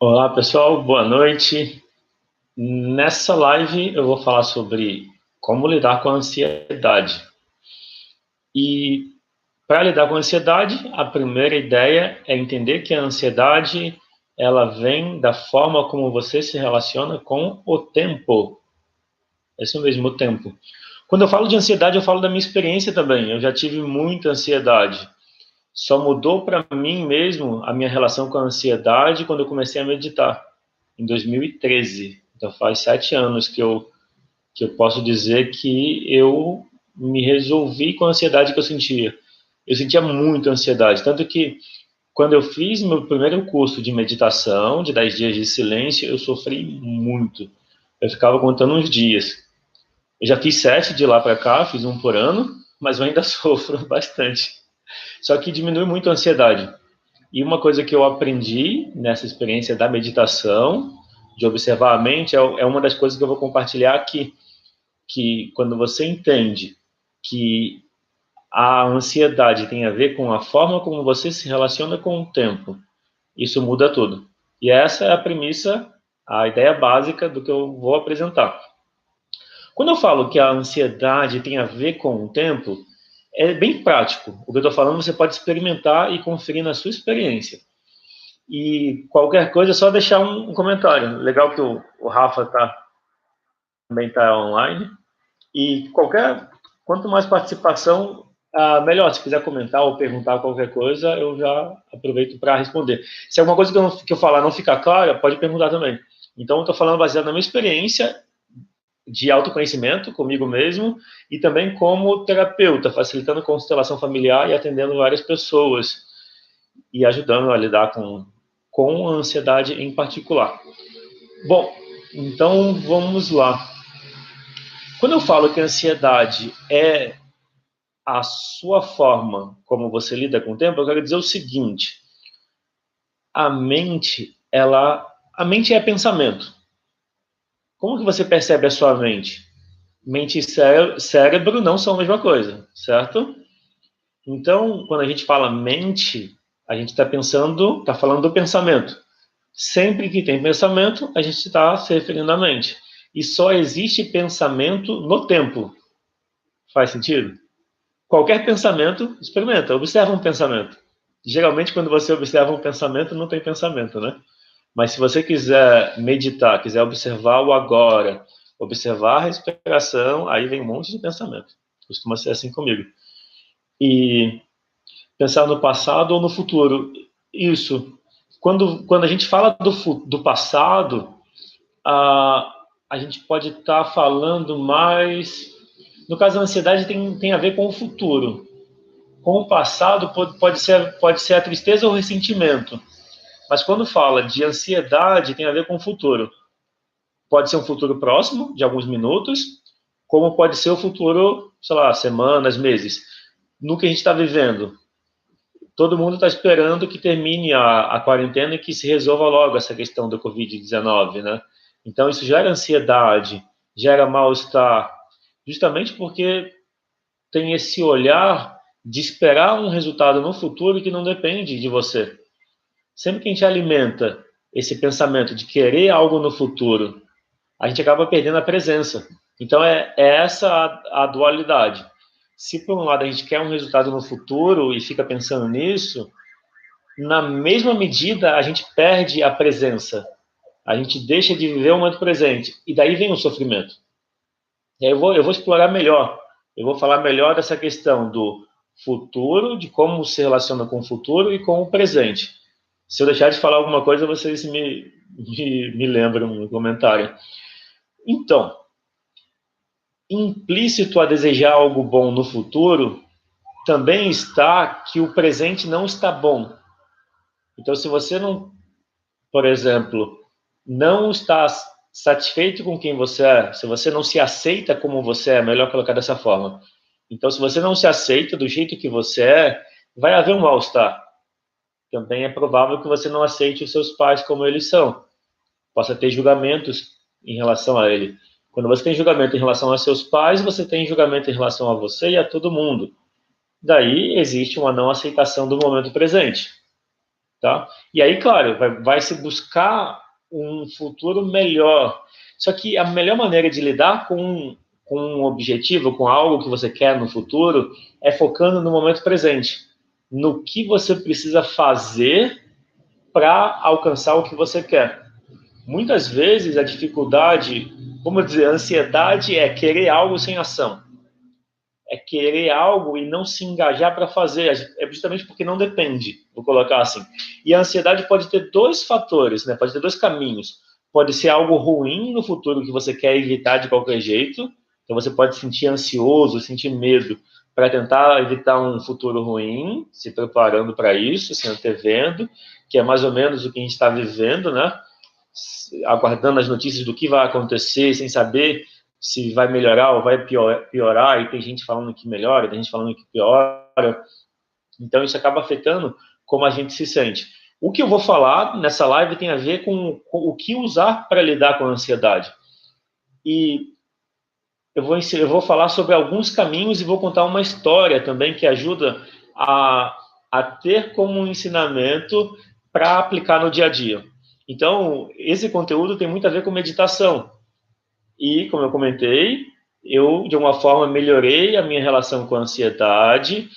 Olá, pessoal, boa noite. Nessa live eu vou falar sobre como lidar com a ansiedade. E para lidar com a ansiedade, a primeira ideia é entender que a ansiedade ela vem da forma como você se relaciona com o tempo. É isso mesmo, o tempo. Quando eu falo de ansiedade, eu falo da minha experiência também. Eu já tive muita ansiedade. Só mudou para mim mesmo a minha relação com a ansiedade quando eu comecei a meditar, em 2013. Então faz 7 anos que eu posso dizer que eu me resolvi com a ansiedade que eu sentia. Eu sentia muita ansiedade, tanto que quando eu fiz meu primeiro curso de meditação, de 10 dias de silêncio, eu sofri muito. Eu ficava contando uns dias. Eu já fiz 7 de lá para cá, fiz um por ano, mas eu ainda sofro bastante. Só que diminui muito a ansiedade. E uma coisa que eu aprendi nessa experiência da meditação, de observar a mente, é uma das coisas que eu vou compartilhar aqui, que quando você entende que a ansiedade tem a ver com a forma como você se relaciona com o tempo, isso muda tudo. E essa é a premissa, a ideia básica do que eu vou apresentar. Quando eu falo que a ansiedade tem a ver com o tempo, é bem prático. O que eu estou falando você pode experimentar e conferir na sua experiência. E qualquer coisa é só deixar um comentário. Legal que o Rafa também está online. E quanto mais participação, melhor. Se quiser comentar ou perguntar qualquer coisa, eu já aproveito para responder. Se alguma coisa que eu falar não ficar clara, pode perguntar também. Então, eu estou falando baseado na minha experiência de autoconhecimento comigo mesmo e também como terapeuta, facilitando constelação familiar e atendendo várias pessoas e ajudando a lidar com a ansiedade em particular. Bom, então vamos lá. Quando eu falo que a ansiedade é a sua forma como você lida com o tempo, eu quero dizer o seguinte: a mente, a mente é pensamento. Como que você percebe a sua mente? Mente e cérebro não são a mesma coisa, certo? Então, quando a gente fala mente, a gente está falando do pensamento. Sempre que tem pensamento, a gente está se referindo à mente. E só existe pensamento no tempo. Faz sentido? Qualquer pensamento, experimenta, observa um pensamento. Geralmente, quando você observa um pensamento, não tem pensamento, né? Mas se você quiser meditar, quiser observar o agora, observar a respiração, aí vem um monte de pensamento. Costuma ser assim comigo. E pensar no passado ou no futuro. Isso. Quando a gente fala do passado, a gente pode estar falando mais. No caso da ansiedade, tem a ver com o futuro. Com o passado, pode ser a tristeza ou o ressentimento. Mas quando fala de ansiedade, tem a ver com o futuro. Pode ser um futuro próximo, de alguns minutos, como pode ser o futuro, sei lá, semanas, meses. No que a gente está vivendo, todo mundo está esperando que termine a quarentena e que se resolva logo essa questão da Covid-19, né? Então, isso gera ansiedade, gera mal-estar, justamente porque tem esse olhar de esperar um resultado no futuro que não depende de você. Sempre que a gente alimenta esse pensamento de querer algo no futuro, a gente acaba perdendo a presença. Então, é essa a dualidade. Se, por um lado, a gente quer um resultado no futuro e fica pensando nisso, na mesma medida, a gente perde a presença. A gente deixa de viver o momento presente. E daí vem o sofrimento. E aí eu vou explorar melhor. Eu vou falar melhor dessa questão do futuro, de como se relaciona com o futuro e com o presente. Se eu deixar de falar alguma coisa, vocês me lembram no comentário. Então, implícito a desejar algo bom no futuro, também está que o presente não está bom. Então, se você não, por exemplo, não está satisfeito com quem você é, se você não se aceita como você é, melhor colocar dessa forma. Então, se você não se aceita do jeito que você é, vai haver um mal-estar. Também é provável que você não aceite os seus pais como eles são. Possa ter julgamentos em relação a ele. Quando você tem julgamento em relação aos seus pais, você tem julgamento em relação a você e a todo mundo. Daí existe uma não aceitação do momento presente. tá? E aí, claro, vai se buscar um futuro melhor. Só que a melhor maneira de lidar com um objetivo, com algo que você quer no futuro, é focando no momento presente, no que você precisa fazer para alcançar o que você quer. Muitas vezes a dificuldade, como dizer, a ansiedade é querer algo sem ação. É querer algo e não se engajar para fazer. É justamente porque não depende, vou colocar assim. E a ansiedade pode ter dois fatores, né? Pode ter dois caminhos. Pode ser algo ruim no futuro que você quer evitar de qualquer jeito. Então você pode sentir ansioso, sentir medo para tentar evitar um futuro ruim, se preparando para isso, se antevendo, que é mais ou menos o que a gente está vivendo, né? Aguardando as notícias do que vai acontecer, sem saber se vai melhorar ou vai piorar, e tem gente falando que melhora, tem gente falando que piora. Então, isso acaba afetando como a gente se sente. O que eu vou falar nessa live tem a ver com o que usar para lidar com a ansiedade. E eu vou falar sobre alguns caminhos e vou contar uma história também que ajuda a ter como um ensinamento para aplicar no dia a dia. Então, esse conteúdo tem muito a ver com meditação. E, como eu comentei, eu, de uma forma, melhorei a minha relação com a ansiedade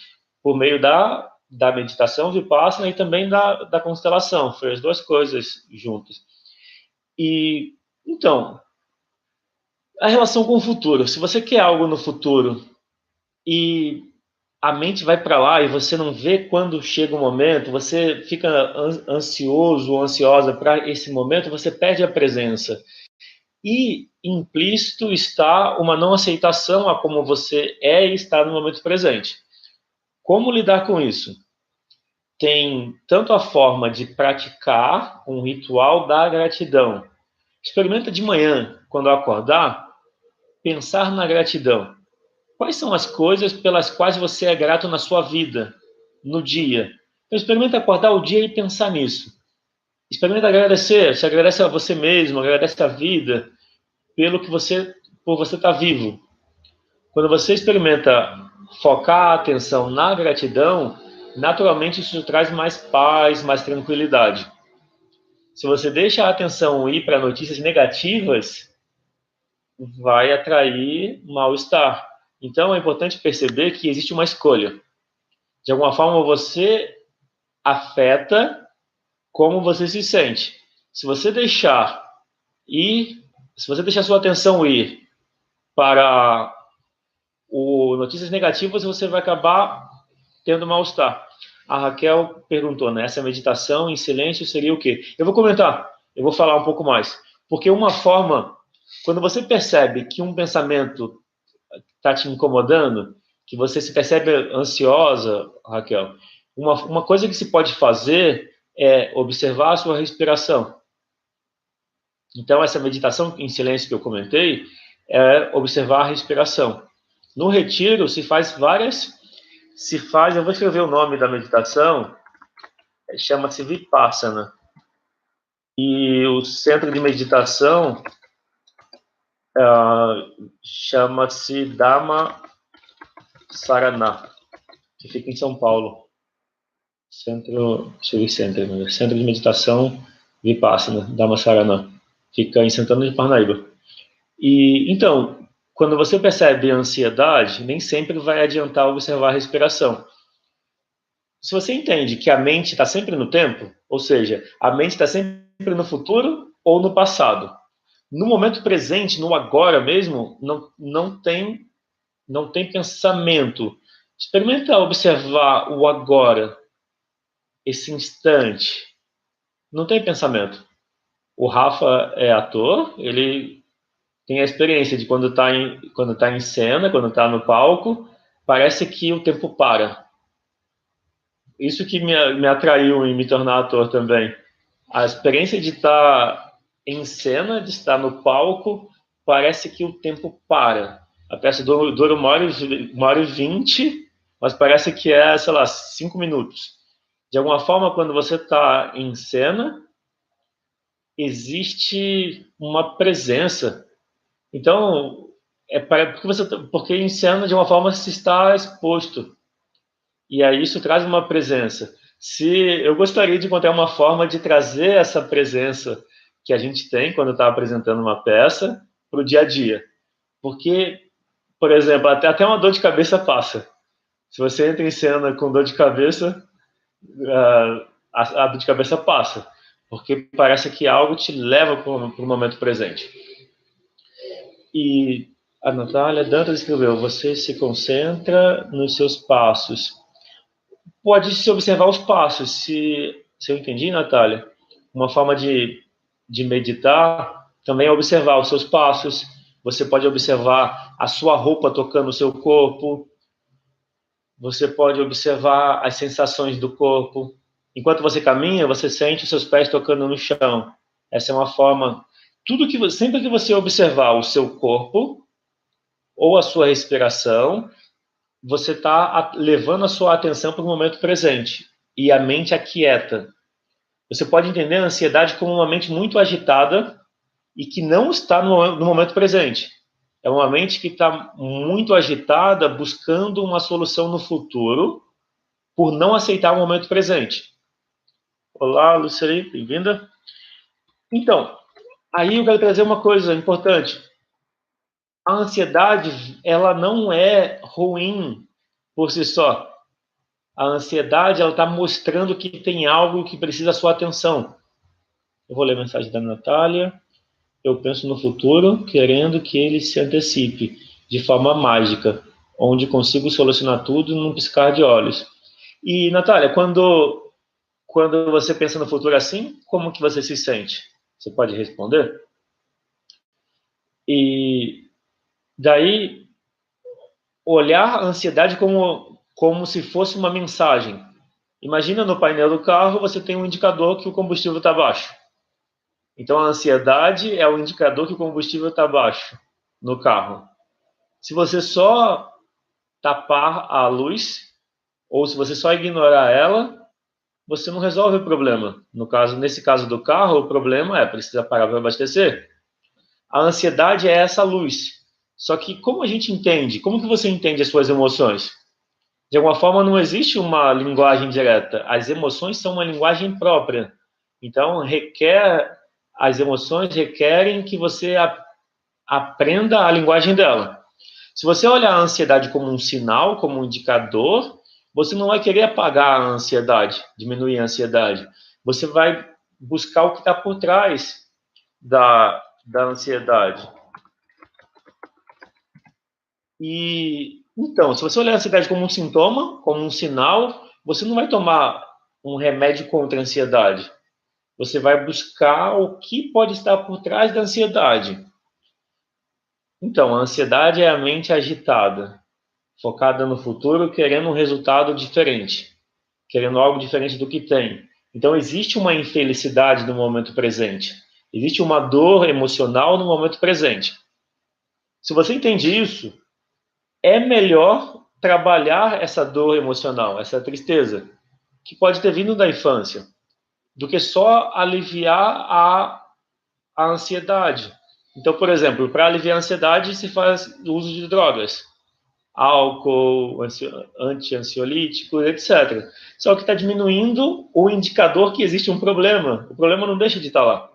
por meio da meditação Vipassana e também da constelação. Foi as duas coisas juntas. E, então, a relação com o futuro. Se você quer algo no futuro e a mente vai para lá e você não vê quando chega o momento, você fica ansioso ou ansiosa para esse momento, você perde a presença. E implícito está uma não aceitação a como você é e está no momento presente. Como lidar com isso? Tem tanto a forma de praticar um ritual da gratidão. Experimenta de manhã, quando acordar, pensar na gratidão. Quais são as coisas pelas quais você é grato na sua vida, no dia? Então, experimenta acordar o dia e pensar nisso. Experimenta agradecer, se agradece a você mesmo, agradece a vida, pelo que você, por você estar vivo. Quando você experimenta focar a atenção na gratidão, naturalmente isso traz mais paz, mais tranquilidade. Se você deixa a atenção ir para notícias negativas, vai atrair mal-estar. Então é importante perceber que existe uma escolha. De alguma forma você afeta como você se sente. Se você deixar ir, se você deixar sua atenção ir para notícias negativas, você vai acabar tendo mal-estar. A Raquel perguntou, né? Essa meditação em silêncio seria o quê? Eu vou comentar, eu vou falar um pouco mais. Porque uma forma, quando você percebe que um pensamento está te incomodando, que você se percebe ansiosa, Raquel, uma coisa que se pode fazer é observar a sua respiração. Então, essa meditação em silêncio que eu comentei é observar a respiração. No retiro eu vou escrever o nome da meditação, chama-se Vipassana. E o centro de meditação chama-se Dhamma Sarana, que fica em São Paulo. Centro de Meditação Vipassana, Dhamma Sarana. Fica em Santana de Parnaíba. E, então, quando você percebe a ansiedade, nem sempre vai adiantar observar a respiração. Se você entende que a mente está sempre no tempo, ou seja, a mente está sempre no futuro ou no passado, no momento presente, no agora mesmo, não tem pensamento. Experimenta observar o agora, esse instante. Não tem pensamento. O Rafa é ator, ele tem a experiência de quando está em cena, quando está no palco, parece que o tempo para. Isso que me atraiu em me tornar ator também. A experiência de estar em cena, de estar no palco, parece que o tempo para. A peça dura 1h20, mas parece que é, sei lá, 5 minutos. De alguma forma, quando você está em cena, existe uma presença. Então, porque em cena, de uma forma, se está exposto. E aí isso traz uma presença. eu gostaria de encontrar uma forma de trazer essa presença que a gente tem quando está apresentando uma peça para o dia a dia. Porque, por exemplo, até uma dor de cabeça passa. Se você entra em cena com dor de cabeça, a dor de cabeça passa. Porque parece que algo te leva para o momento presente. E a Natália Dantas escreveu: você se concentra nos seus passos. Pode se observar os passos. Se eu entendi, Natália, uma forma de meditar também é observar os seus passos. Você pode observar a sua roupa tocando o seu corpo. Você pode observar as sensações do corpo. Enquanto você caminha, você sente os seus pés tocando no chão. Essa é uma forma. Sempre que você observar o seu corpo ou a sua respiração, você está levando a sua atenção para o momento presente e a mente aquieta. Você pode entender a ansiedade como uma mente muito agitada e que não está no momento presente. É uma mente que está muito agitada, buscando uma solução no futuro, por não aceitar o momento presente. Olá, Luceli, bem-vinda. Então, aí eu quero trazer uma coisa importante. A ansiedade, ela não é ruim por si só. A ansiedade, ela está mostrando que tem algo que precisa da sua atenção. Eu vou ler a mensagem da Natália. Eu penso no futuro, querendo que ele se antecipe, de forma mágica, onde consigo solucionar tudo num piscar de olhos. E, Natália, quando você pensa no futuro assim, como que você se sente? Você pode responder? E daí, olhar a ansiedade como se fosse uma mensagem. Imagina no painel do carro, você tem um indicador que o combustível está baixo. Então, a ansiedade é o indicador que o combustível está baixo no carro. Se você só tapar a luz, ou se você só ignorar ela, você não resolve o problema. Nesse caso do carro, o problema é precisa parar para abastecer. A ansiedade é essa luz. Só que como a gente entende? Como que você entende as suas emoções? De alguma forma, não existe uma linguagem direta. As emoções são uma linguagem própria. Então, as emoções requerem que você aprenda a linguagem dela. Se você olhar a ansiedade como um sinal, como um indicador, você não vai querer apagar a ansiedade, diminuir a ansiedade. Você vai buscar o que está por trás da ansiedade. E então, se você olhar a ansiedade como um sintoma, como um sinal, você não vai tomar um remédio contra a ansiedade. Você vai buscar o que pode estar por trás da ansiedade. Então, a ansiedade é a mente agitada, focada no futuro, querendo um resultado diferente, querendo algo diferente do que tem. Então, existe uma infelicidade no momento presente. Existe uma dor emocional no momento presente. Se você entende isso, é melhor trabalhar essa dor emocional, essa tristeza, que pode ter vindo da infância, do que só aliviar a ansiedade. Então, por exemplo, para aliviar a ansiedade, se faz o uso de drogas, álcool, anti-ansiolítico, etc. Só que está diminuindo o indicador que existe um problema. O problema não deixa de estar lá.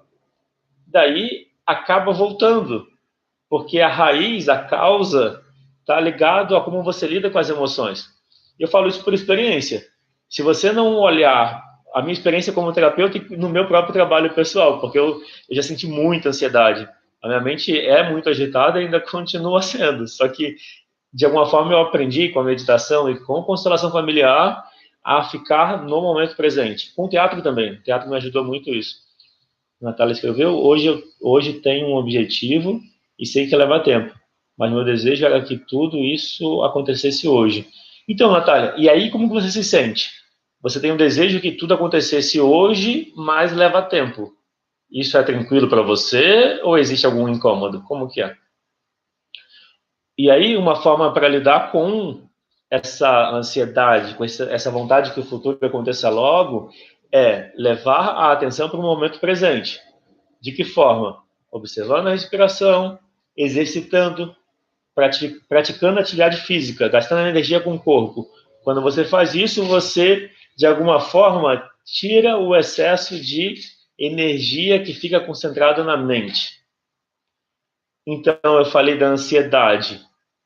Daí, acaba voltando, porque a raiz, a causa, está ligado a como você lida com as emoções. Eu falo isso por experiência. Se você não olhar a minha experiência como terapeuta e no meu próprio trabalho pessoal, porque eu já senti muita ansiedade. A minha mente é muito agitada e ainda continua sendo. Só que, de alguma forma, eu aprendi com a meditação e com a constelação familiar a ficar no momento presente. Com o teatro também. O teatro me ajudou muito isso. A Natália escreveu: hoje tenho um objetivo e sei que leva tempo, mas meu desejo era que tudo isso acontecesse hoje. Então, Natália, e aí como você se sente? Você tem um desejo que tudo acontecesse hoje, mas leva tempo. Isso é tranquilo para você ou existe algum incômodo? Como que é? E aí, uma forma para lidar com essa ansiedade, com essa vontade que o futuro aconteça logo, é levar a atenção para o momento presente. De que forma? Observando a respiração, exercitando, praticando atividade física, gastando energia com o corpo. Quando você faz isso, você de alguma forma, tira o excesso de energia que fica concentrada na mente. Então, eu falei da ansiedade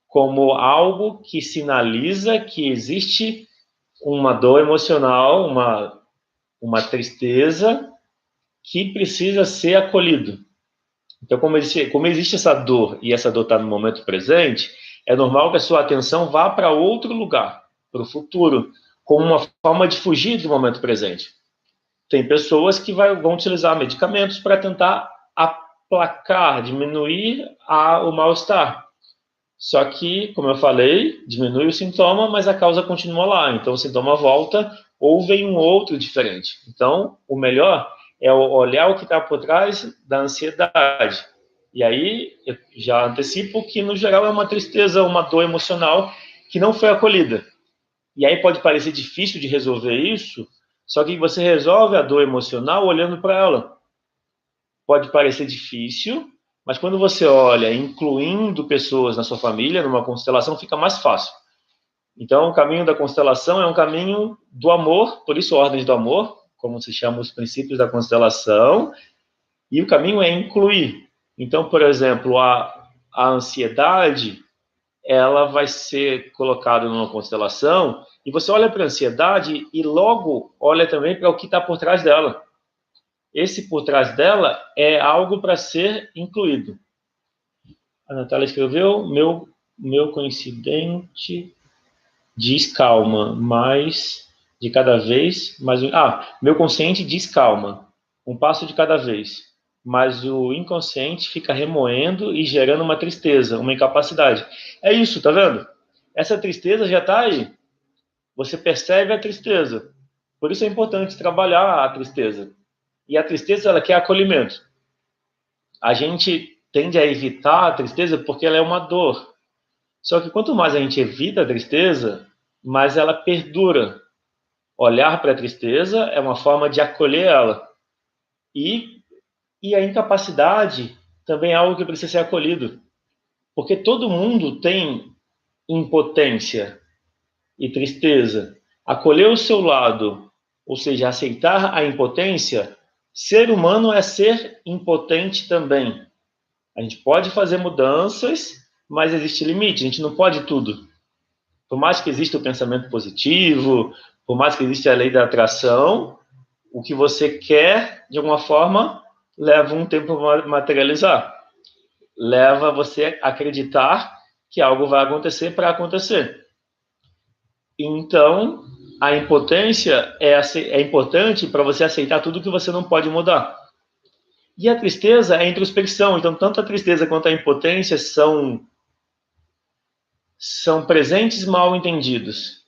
como algo que sinaliza que existe uma dor emocional, uma tristeza que precisa ser acolhido. Então, como existe essa dor e essa dor está no momento presente, é normal que a sua atenção vá para outro lugar, para o futuro, como uma forma de fugir do momento presente. Tem pessoas que vão utilizar medicamentos para tentar aplacar, diminuir o mal-estar. Só que, como eu falei, diminui o sintoma, mas a causa continua lá. Então, o sintoma volta ou vem um outro diferente. Então, o melhor é olhar o que está por trás da ansiedade. E aí, eu já antecipo que, no geral, é uma tristeza, uma dor emocional que não foi acolhida. E aí pode parecer difícil de resolver isso, só que você resolve a dor emocional olhando para ela. Pode parecer difícil, mas quando você olha, incluindo pessoas na sua família, numa constelação, fica mais fácil. Então, o caminho da constelação é um caminho do amor, por isso ordens do amor, como se chama os princípios da constelação, e o caminho é incluir. Então, por exemplo, a ansiedade, ela vai ser colocada numa constelação, e você olha para a ansiedade e logo olha também para o que está por trás dela. Esse por trás dela é algo para ser incluído. A Natália escreveu, meu coincidente diz calma, mas de cada vez, meu consciente diz calma, um passo de cada vez, mas o inconsciente fica remoendo e gerando uma tristeza, uma incapacidade. É isso, tá vendo? Essa tristeza já está aí. Você percebe a tristeza. Por isso é importante trabalhar a tristeza. E a tristeza, ela quer acolhimento. A gente tende a evitar a tristeza porque ela é uma dor. Só que quanto mais a gente evita a tristeza, mais ela perdura. Olhar para a tristeza é uma forma de acolher ela. E a incapacidade também é algo que precisa ser acolhido. Porque todo mundo tem impotência e tristeza. Acolher o seu lado, ou seja, aceitar a impotência, ser humano é ser impotente também. A gente pode fazer mudanças, mas existe limite, a gente não pode tudo. Por mais que exista o pensamento positivo, por mais que exista a lei da atração, o que você quer, de alguma forma, leva um tempo a materializar. Leva você a acreditar que algo vai acontecer para acontecer. Então, a impotência é importante para você aceitar tudo que você não pode mudar. E a tristeza é a introspecção. Então, tanto a tristeza quanto a impotência são presentes mal entendidos.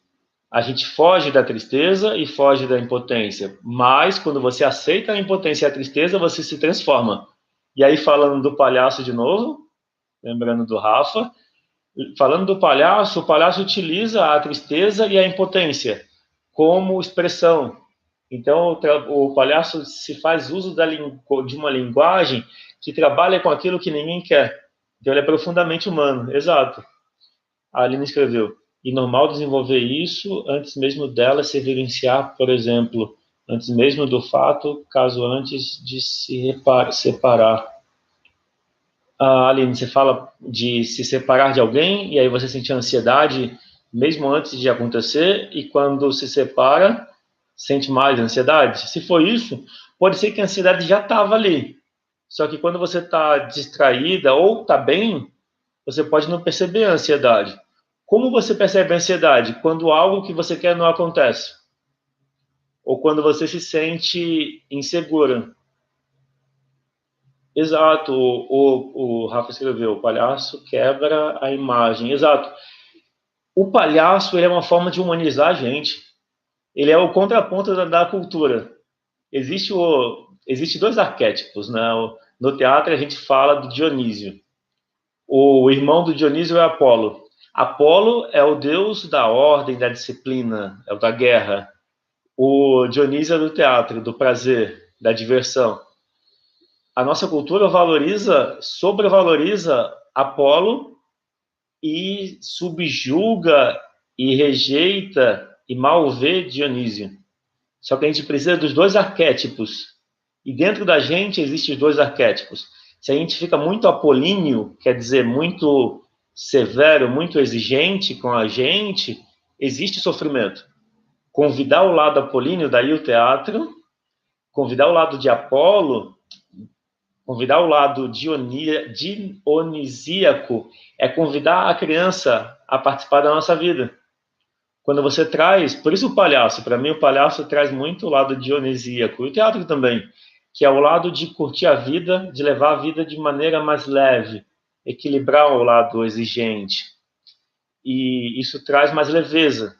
A gente foge da tristeza e foge da impotência. Mas, quando você aceita a impotência e a tristeza, você se transforma. E aí, falando do palhaço de novo, lembrando do Rafa, falando do palhaço, o palhaço utiliza a tristeza e a impotência como expressão. Então, o palhaço se faz uso de uma linguagem que trabalha com aquilo que ninguém quer. Então, ele é profundamente humano. Exato. A Aline escreveu, e normal desenvolver isso antes mesmo dela se evidenciar, por exemplo, antes mesmo do fato, caso antes de se separar. Aline, você fala de se separar de alguém e aí você sente ansiedade mesmo antes de acontecer e quando se separa, sente mais ansiedade? Se for isso, pode ser que a ansiedade já estava ali. Só que quando você está distraída ou está bem, você pode não perceber a ansiedade. Como você percebe a ansiedade? Quando algo que você quer não acontece. Ou quando você se sente insegura. Exato, o Rafa escreveu, o palhaço quebra a imagem. Exato. O palhaço ele é uma forma de humanizar a gente. Ele é o contraponto da cultura. Existe dois arquétipos, né? No teatro a gente fala do Dionísio. O irmão do Dionísio é Apolo. Apolo é o deus da ordem, da disciplina, é o da guerra. O Dionísio é do teatro, do prazer, da diversão. A nossa cultura sobrevaloriza Apolo e subjuga e rejeita e mal vê Dionísio. Só que a gente precisa dos dois arquétipos. E dentro da gente existem os dois arquétipos. Se a gente fica muito apolíneo, quer dizer, muito severo, muito exigente com a gente, existe sofrimento. Convidar o lado apolíneo, daí o teatro, convidar o lado de Apolo, convidar o lado dionisíaco, é convidar a criança a participar da nossa vida. Quando você traz, por isso o palhaço, para mim o palhaço traz muito o lado dionisíaco, e o teatro também, que é o lado de curtir a vida, de levar a vida de maneira mais leve, equilibrar o lado exigente. E isso traz mais leveza.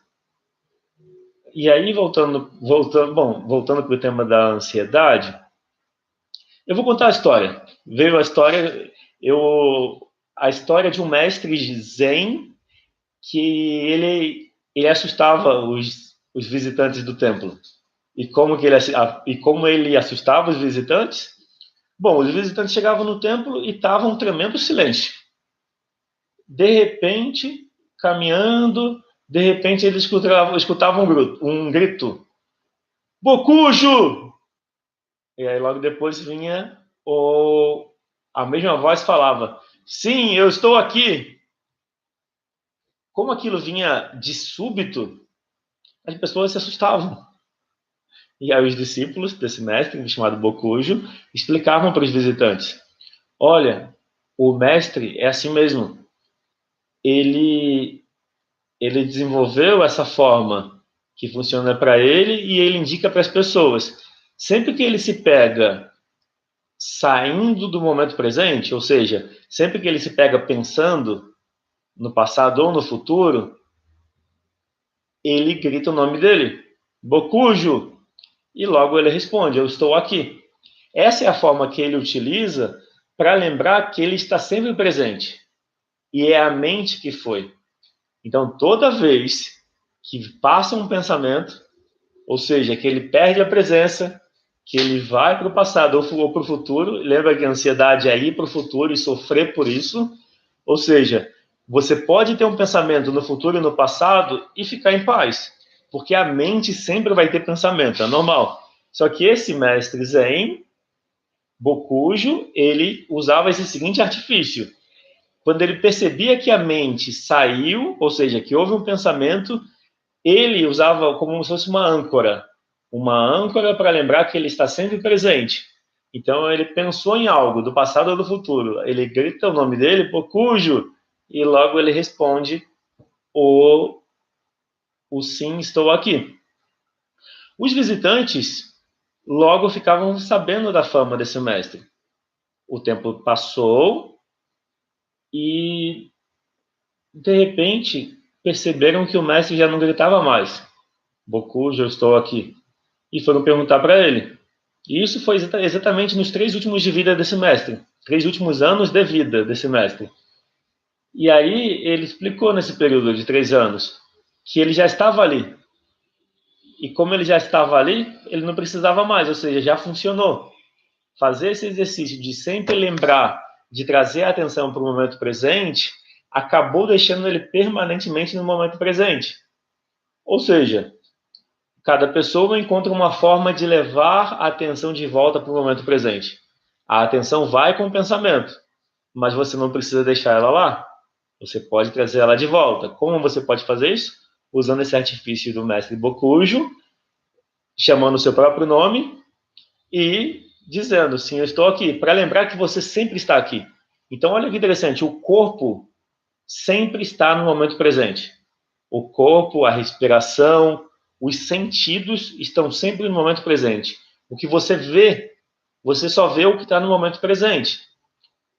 E aí, voltando para o tema da ansiedade, eu vou contar a história. Veio a história de um mestre zen que ele assustava os visitantes do templo. E como ele assustava os visitantes? Bom, os visitantes chegavam no templo e estava um tremendo silêncio. De repente, caminhando, de repente eles escutavam um grito. Bocujo! E aí logo depois vinha a mesma voz falava, sim, eu estou aqui. Como aquilo vinha de súbito, as pessoas se assustavam. E aí os discípulos desse mestre, chamado Bocujo, explicavam para os visitantes, olha, o mestre é assim mesmo. Ele desenvolveu essa forma que funciona para ele e ele indica para as pessoas. Sempre que ele se pega saindo do momento presente, ou seja, sempre que ele se pega pensando no passado ou no futuro, ele grita o nome dele, Bocujo, e logo ele responde, eu estou aqui. Essa é a forma que ele utiliza para lembrar que ele está sempre presente. E é a mente que foi. Então, toda vez que passa um pensamento, ou seja, que ele perde a presença, que ele vai para o passado ou para o futuro, lembra que a ansiedade é ir para o futuro e sofrer por isso, ou seja, você pode ter um pensamento no futuro e no passado e ficar em paz, porque a mente sempre vai ter pensamento, é normal. Só que esse mestre Zen, Bokujo, ele usava esse seguinte artifício. Quando ele percebia que a mente saiu, ou seja, que houve um pensamento, ele usava como se fosse uma âncora para lembrar que ele está sempre presente. Então, ele pensou em algo do passado ou do futuro, ele grita o nome dele, Bokujo, e logo ele responde o sim, estou aqui. Os visitantes logo ficavam sabendo da fama desse mestre. O tempo passou e, de repente, perceberam que o mestre já não gritava mais. Bokujo, eu estou aqui. E foram perguntar para ele. E isso foi exatamente nos 3 últimos de vida desse mestre. 3 últimos anos de vida desse mestre. E aí ele explicou nesse período de 3 anos que ele já estava ali. E como ele já estava ali, ele não precisava mais, ou seja, já funcionou. Fazer esse exercício de sempre lembrar, de trazer a atenção para o momento presente, acabou deixando ele permanentemente no momento presente. Ou seja, cada pessoa encontra uma forma de levar a atenção de volta para o momento presente. A atenção vai com o pensamento, mas você não precisa deixar ela lá. Você pode trazer ela de volta. Como você pode fazer isso? Usando esse artifício do mestre Bokujo, chamando o seu próprio nome e dizendo, sim, eu estou aqui, para lembrar que você sempre está aqui. Então, olha que interessante, o corpo sempre está no momento presente. O corpo, a respiração, os sentidos estão sempre no momento presente. O que você vê, você só vê o que está no momento presente.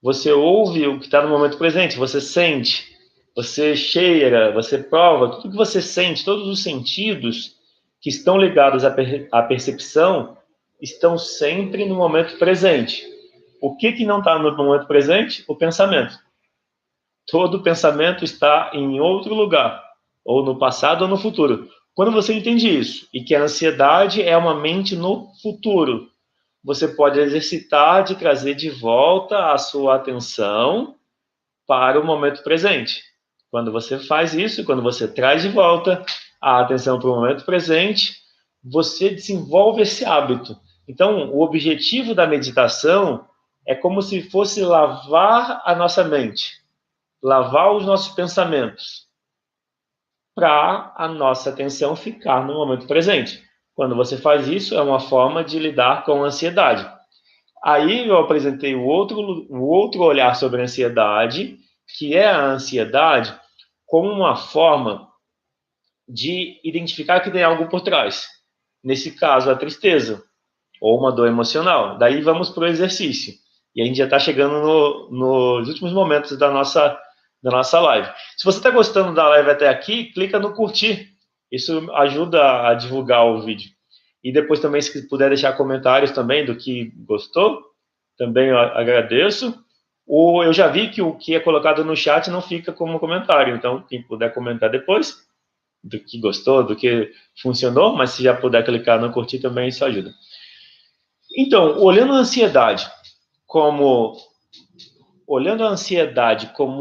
Você ouve o que está no momento presente, você sente, você cheira, você prova, tudo que você sente, todos os sentidos que estão ligados à percepção estão sempre no momento presente. O que não está no momento presente? O pensamento. Todo pensamento está em outro lugar, ou no passado ou no futuro. Quando você entende isso, e que a ansiedade é uma mente no futuro, você pode exercitar de trazer de volta a sua atenção para o momento presente. Quando você faz isso, quando você traz de volta a atenção para o momento presente, você desenvolve esse hábito. Então, o objetivo da meditação é como se fosse lavar a nossa mente, lavar os nossos pensamentos, para a nossa atenção ficar no momento presente. Quando você faz isso, é uma forma de lidar com a ansiedade. Aí eu apresentei o outro olhar sobre a ansiedade, que é a ansiedade como uma forma de identificar que tem algo por trás. Nesse caso, a tristeza ou uma dor emocional. Daí vamos para o exercício. E a gente já está chegando nos últimos momentos da nossa live. Se você está gostando da live até aqui, clica no curtir. Isso ajuda a divulgar o vídeo. E depois também, se puder deixar comentários também do que gostou, também eu agradeço. Ou eu já vi que o que é colocado no chat não fica como comentário. Então, quem puder comentar depois, do que gostou, do que funcionou, mas se já puder clicar no curtir também, isso ajuda. Então, olhando a ansiedade como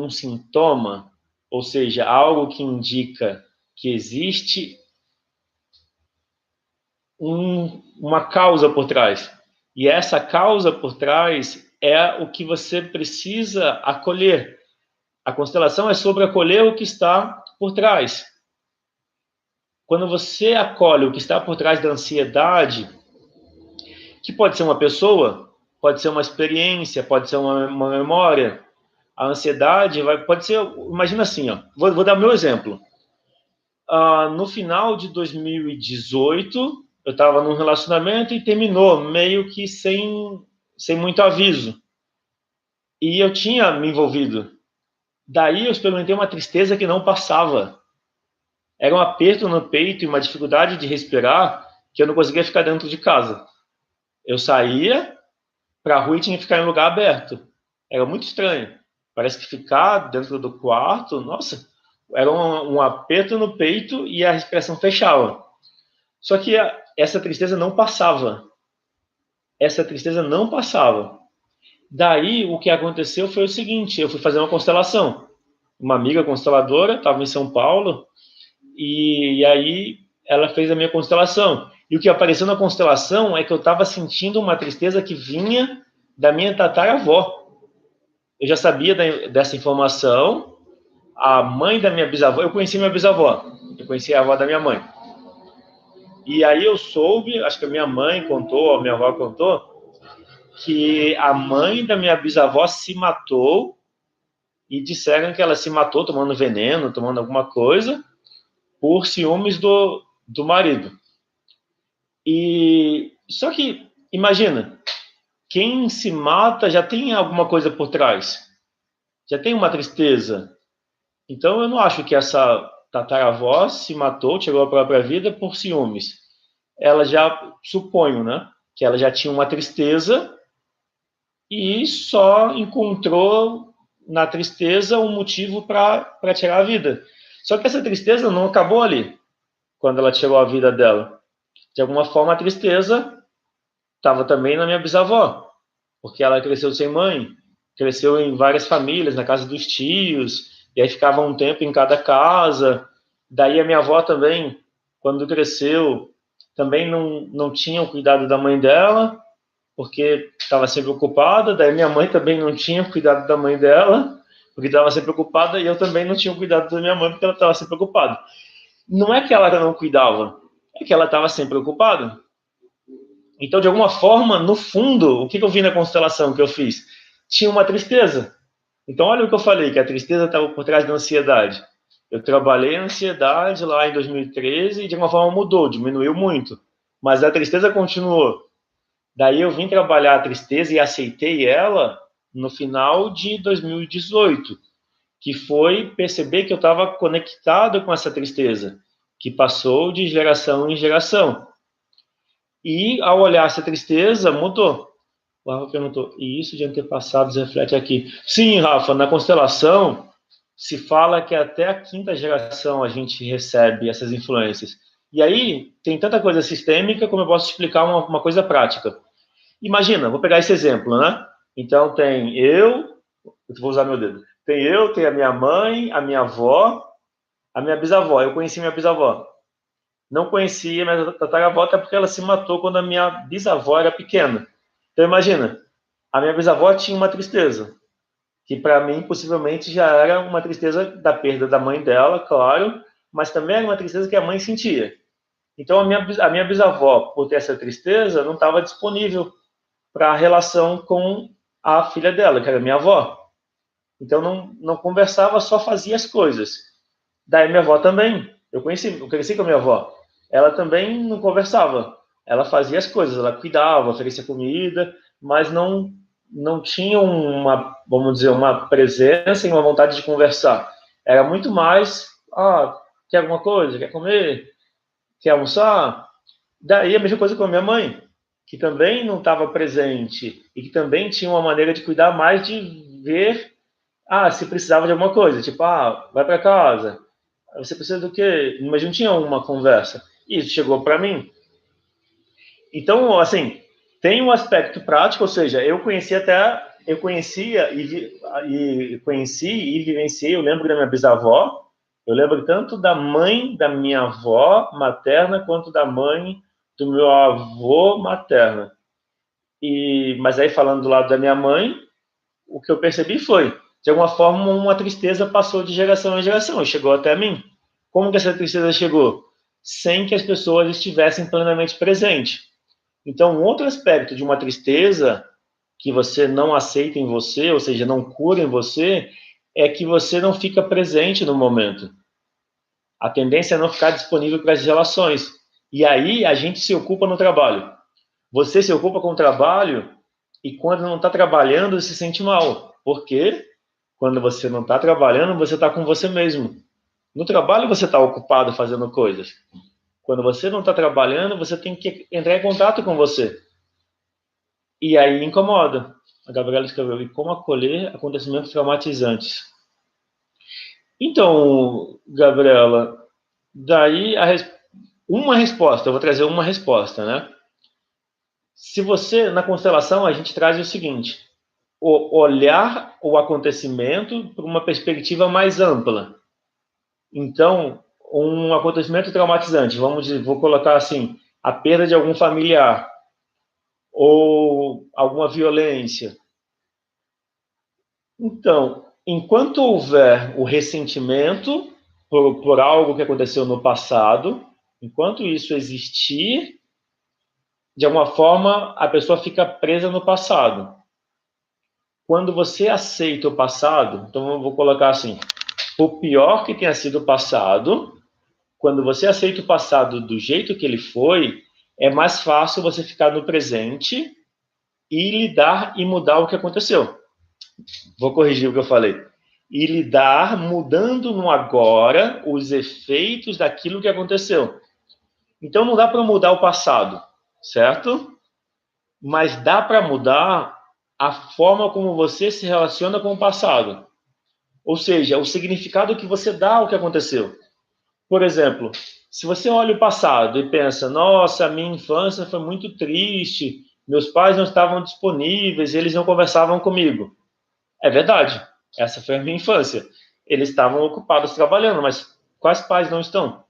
um sintoma, ou seja, algo que indica que existe uma causa por trás. E essa causa por trás é o que você precisa acolher. A constelação é sobre acolher o que está por trás. Quando você acolhe o que está por trás da ansiedade, que pode ser uma pessoa, pode ser uma experiência, pode ser uma memória. A ansiedade pode ser, imagina assim, ó, vou dar o meu exemplo. No final de 2018, eu estava num relacionamento e terminou meio que sem muito aviso. E eu tinha me envolvido. Daí eu experimentei uma tristeza que não passava. Era um aperto no peito e uma dificuldade de respirar que eu não conseguia ficar dentro de casa. Eu saía para a rua e tinha que ficar em lugar aberto. Era muito estranho. Parece que ficar dentro do quarto, nossa, era um aperto no peito e a respiração fechava. Só que essa tristeza não passava. Essa tristeza não passava. Daí, o que aconteceu foi o seguinte, eu fui fazer uma constelação. Uma amiga consteladora, estava em São Paulo, e aí ela fez a minha constelação. E o que apareceu na constelação é que eu estava sentindo uma tristeza que vinha da minha tataravó. Eu já sabia dessa informação. A mãe da minha bisavó, eu conheci minha bisavó, eu conheci a avó da minha mãe. E aí eu soube, acho que a minha mãe contou, a minha avó contou, que a mãe da minha bisavó se matou e disseram que ela se matou tomando veneno, tomando alguma coisa, por ciúmes do marido. E só que, imagina, quem se mata já tem alguma coisa por trás, já tem uma tristeza. Então eu não acho que essa tataravó se matou, tirou a própria vida por ciúmes. Ela já, suponho, né, que ela já tinha uma tristeza e só encontrou na tristeza um motivo para tirar a vida. Só que essa tristeza não acabou ali, quando ela tirou a vida dela. De alguma forma, a tristeza estava também na minha bisavó, porque ela cresceu sem mãe, cresceu em várias famílias, na casa dos tios, e aí ficava um tempo em cada casa. Daí a minha avó também, quando cresceu, também não tinha o cuidado da mãe dela, porque estava sempre ocupada. Daí minha mãe também não tinha o cuidado da mãe dela, porque estava sempre ocupada, e eu também não tinha o cuidado da minha mãe, porque ela estava sempre ocupada. Não é que ela não cuidava, é que ela estava sempre ocupada. Então, de alguma forma, no fundo, o que eu vi na constelação que eu fiz? Tinha uma tristeza. Então, olha o que eu falei, que a tristeza estava por trás da ansiedade. Eu trabalhei a ansiedade lá em 2013 e de alguma forma mudou, diminuiu muito. Mas a tristeza continuou. Daí eu vim trabalhar a tristeza e aceitei ela no final de 2018, que foi perceber que eu estava conectado com essa tristeza, que passou de geração em geração. E ao olhar essa tristeza, mudou. O Rafa perguntou, e isso de antepassados reflete aqui? Sim, Rafa, na constelação se fala que até a quinta geração a gente recebe essas influências. E aí tem tanta coisa sistêmica como eu posso explicar uma coisa prática. Imagina, vou pegar esse exemplo, né? Então tem eu vou usar meu dedo. Tem a minha mãe, a minha avó, a minha bisavó. Eu conheci minha bisavó. não conhecia minha tataravó, até porque ela se matou quando a minha bisavó era pequena. Então, imagina, a minha bisavó tinha uma tristeza, que para mim, possivelmente, já era uma tristeza da perda da mãe dela, claro, mas também era uma tristeza que a mãe sentia. Então, a minha bisavó, por ter essa tristeza, não estava disponível para a relação com a filha dela, que era minha avó. Então, não conversava, só fazia as coisas. Daí, minha avó também. Eu cresci com a minha avó. Ela também não conversava. Ela fazia as coisas, ela cuidava, oferecia comida, mas não tinha uma, vamos dizer, uma presença e uma vontade de conversar. Era muito mais, quer alguma coisa? Quer comer? Quer almoçar? Daí a mesma coisa com a minha mãe, que também não estava presente e que também tinha uma maneira de cuidar mais de ver, se precisava de alguma coisa, tipo, vai para casa, você precisa do quê? Mas não tinha uma conversa. E isso chegou para mim. Então, assim, tem um aspecto prático, ou seja, eu conhecia conheci e vivenciei, eu lembro da minha bisavó, eu lembro tanto da mãe da minha avó materna quanto da mãe do meu avô materna. Mas aí falando do lado da minha mãe, o que eu percebi foi, de alguma forma, uma tristeza passou de geração em geração e chegou até mim. Como que essa tristeza chegou? Sem que as pessoas estivessem plenamente presentes. Então, um outro aspecto de uma tristeza que você não aceita em você, ou seja, não cura em você, é que você não fica presente no momento. A tendência é não ficar disponível para as relações. E aí a gente se ocupa no trabalho. Você se ocupa com o trabalho e quando não está trabalhando se sente mal. Por quê? Quando você não está trabalhando, você está com você mesmo. No trabalho você está ocupado fazendo coisas. Quando você não está trabalhando, você tem que entrar em contato com você. E aí incomoda. A Gabriela escreveu, e como acolher acontecimentos traumatizantes? Então, Gabriela, daí uma resposta, eu vou trazer uma resposta, né? Se você, na constelação, a gente traz o seguinte, olhar o acontecimento por uma perspectiva mais ampla. Então, um acontecimento traumatizante, vou colocar assim, a perda de algum familiar, ou alguma violência. Então, enquanto houver o ressentimento por algo que aconteceu no passado, enquanto isso existir, de alguma forma a pessoa fica presa no passado. Quando você aceita o passado, então eu vou colocar assim, por pior que tenha sido o passado, quando você aceita o passado do jeito que ele foi, é mais fácil você ficar no presente e lidar e mudar o que aconteceu. Vou corrigir o que eu falei. E lidar mudando no agora os efeitos daquilo que aconteceu. Então não dá para mudar o passado, certo? Mas dá para mudar a forma como você se relaciona com o passado. Ou seja, o significado que você dá ao que aconteceu. Por exemplo, se você olha o passado e pensa, nossa, a minha infância foi muito triste, meus pais não estavam disponíveis, eles não conversavam comigo. É verdade, essa foi a minha infância. Eles estavam ocupados trabalhando, mas quais pais não estão?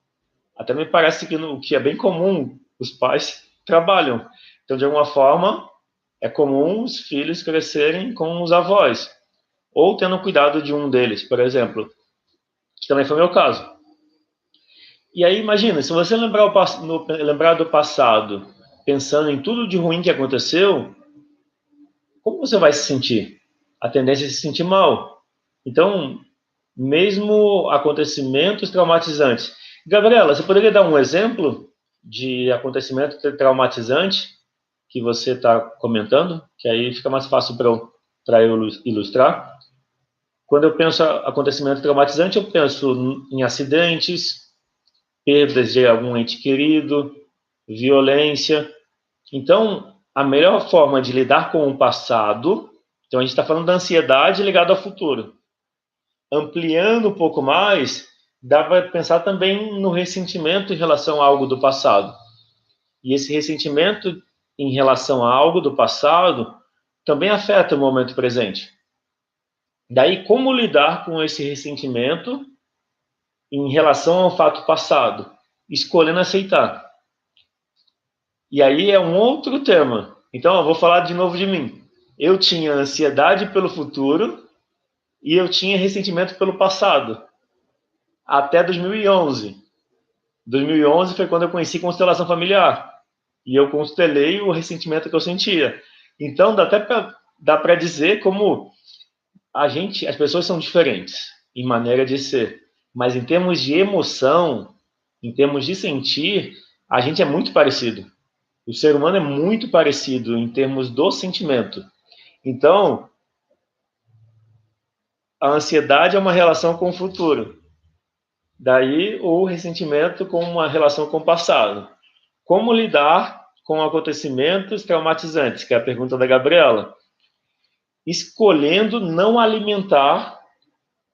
Até me parece que o que é bem comum, os pais trabalham. Então, de alguma forma, é comum os filhos crescerem com os avós, ou tendo cuidado de um deles, por exemplo, que também foi o meu caso. E aí, imagina, se você lembrar do passado, pensando em tudo de ruim que aconteceu, como você vai se sentir? A tendência é se sentir mal. Então, mesmo acontecimentos traumatizantes. Gabriela, você poderia dar um exemplo de acontecimento traumatizante que você está comentando? Que aí fica mais fácil para eu ilustrar. Quando eu penso em acontecimento traumatizante, eu penso em acidentes, perdas de algum ente querido, violência. Então, a melhor forma de lidar com o passado, então a gente está falando da ansiedade ligada ao futuro. Ampliando um pouco mais, dá para pensar também no ressentimento em relação a algo do passado. E esse ressentimento em relação a algo do passado também afeta o momento presente. Daí, como lidar com esse ressentimento em relação ao fato passado? escolhendo aceitar. E aí é um outro tema. Então, eu vou falar de novo de mim. Eu tinha ansiedade pelo futuro e eu tinha ressentimento pelo passado. Até 2011. 2011 foi quando eu conheci constelação familiar. E eu constelei o ressentimento que eu sentia. Então, dá para dizer como as pessoas são diferentes em maneira de ser. Mas em termos de emoção, em termos de sentir, a gente é muito parecido. O ser humano é muito parecido em termos do sentimento. Então, a ansiedade é uma relação com o futuro. Daí, o ressentimento com uma relação com o passado. Como lidar com acontecimentos traumatizantes, que é a pergunta da Gabriela. Escolhendo não alimentar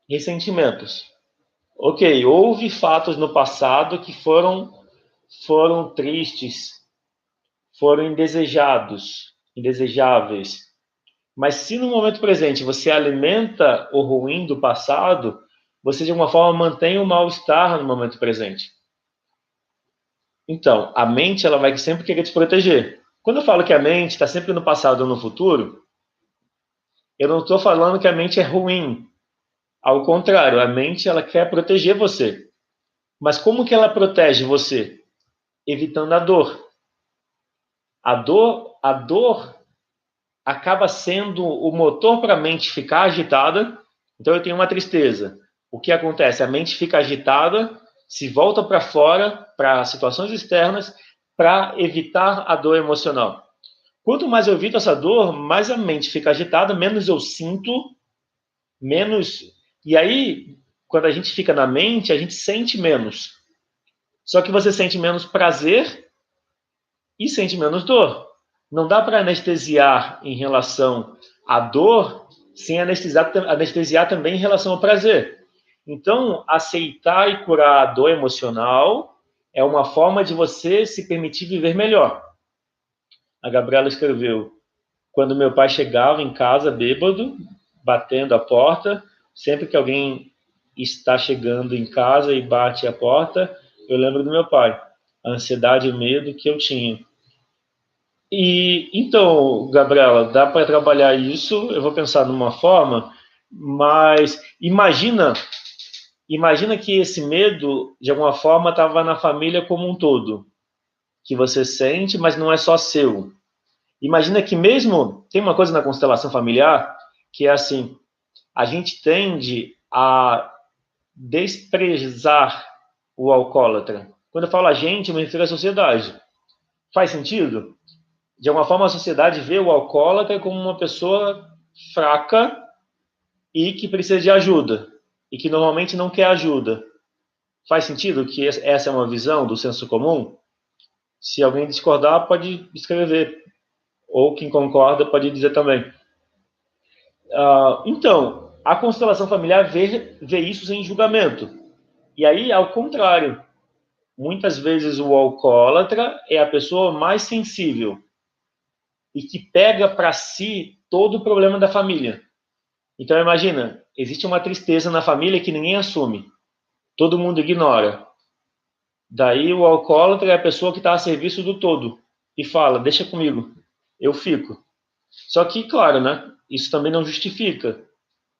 ressentimentos. Ok, houve fatos no passado que foram tristes, foram indesejáveis. Mas se no momento presente você alimenta o ruim do passado, você de alguma forma mantém o mal-estar no momento presente. Então, a mente ela vai sempre querer te proteger. Quando eu falo que a mente está sempre no passado ou no futuro, eu não estou falando que a mente é ruim. Ao contrário, a mente ela quer proteger você. Mas como que ela protege você? Evitando a dor. A dor acaba sendo o motor para a mente ficar agitada. Então eu tenho uma tristeza. O que acontece? A mente fica agitada, se volta para fora, para situações externas, para evitar a dor emocional. Quanto mais eu evito essa dor, mais a mente fica agitada, menos eu sinto, menos. E aí, quando a gente fica na mente, a gente sente menos. Só que você sente menos prazer e sente menos dor. Não dá para anestesiar em relação à dor sem anestesiar também em relação ao prazer. Então, aceitar e curar a dor emocional é uma forma de você se permitir viver melhor. A Gabriela escreveu: quando meu pai chegava em casa bêbado, batendo a porta, sempre que alguém está chegando em casa e bate a porta, eu lembro do meu pai, a ansiedade e o medo que eu tinha. E então, Gabriela, dá para trabalhar isso. Eu vou pensar numa forma, mas imagina que esse medo de alguma forma estava na família como um todo, que você sente, mas não é só seu. Imagina que mesmo tem uma coisa na constelação familiar que é assim, a gente tende a desprezar o alcoólatra. Quando eu falo a gente, eu me refiro à sociedade. Faz sentido? De alguma forma, a sociedade vê o alcoólatra como uma pessoa fraca e que precisa de ajuda, e que normalmente não quer ajuda. Faz sentido que essa é uma visão do senso comum? Se alguém discordar, pode escrever, ou quem concorda pode dizer também. Então, a constelação familiar vê isso sem julgamento. E aí, ao contrário, muitas vezes o alcoólatra é a pessoa mais sensível e que pega para si todo o problema da família. Então imagina, existe uma tristeza na família que ninguém assume, todo mundo ignora. Daí o alcoólatra é a pessoa que está a serviço do todo e fala, deixa comigo, eu fico. Só que, claro, né, isso também não justifica,